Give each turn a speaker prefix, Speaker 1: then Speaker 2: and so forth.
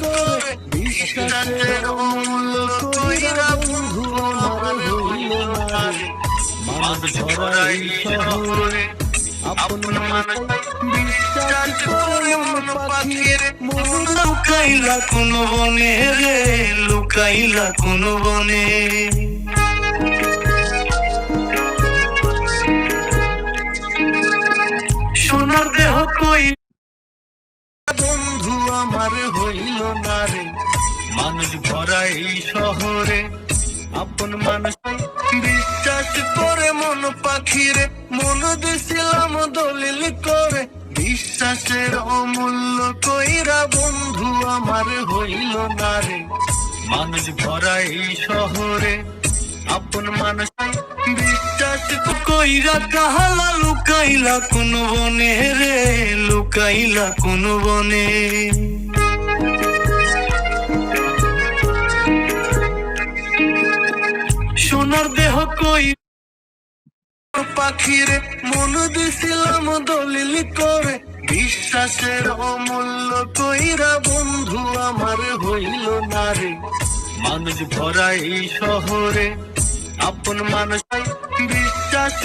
Speaker 1: করে বিশ্বাসের অমূল্য কইরা বন্ধু আমার হইল না রে। মানুষ ভরা এই শহরে আপন মানুষ বিশ্বাস করে মন পাখির মন লুকাইলা কোন বনে রে, লুকাইলা কোন বনে। সোনার দেহ কই বন্ধু আমার হইল না রে। মানুষ ভরা এই শহরে আপন মানুষ বিশ্বাস করে মন পাখিরে মন দিছিলাম দলিল করে। বিশ্বাসের অমূল্য কইরা বন্ধু আমার হইল না রে। মানুষ ভরা এই শহরে আপন মানুষ বিশ্বাস কইরা কাহালা লুকাইলা কোন বনে রে, লুকাইলা কোন বনে। সোনার দেহ কই পাখিরে মন দিছিলাম দলিল করে। বিশ্বাসের অমূল্য কইরা বন্ধু আমার হইল না রে। মানুষ ভরা এই শহরে আপন মানুষ বিশ্বাস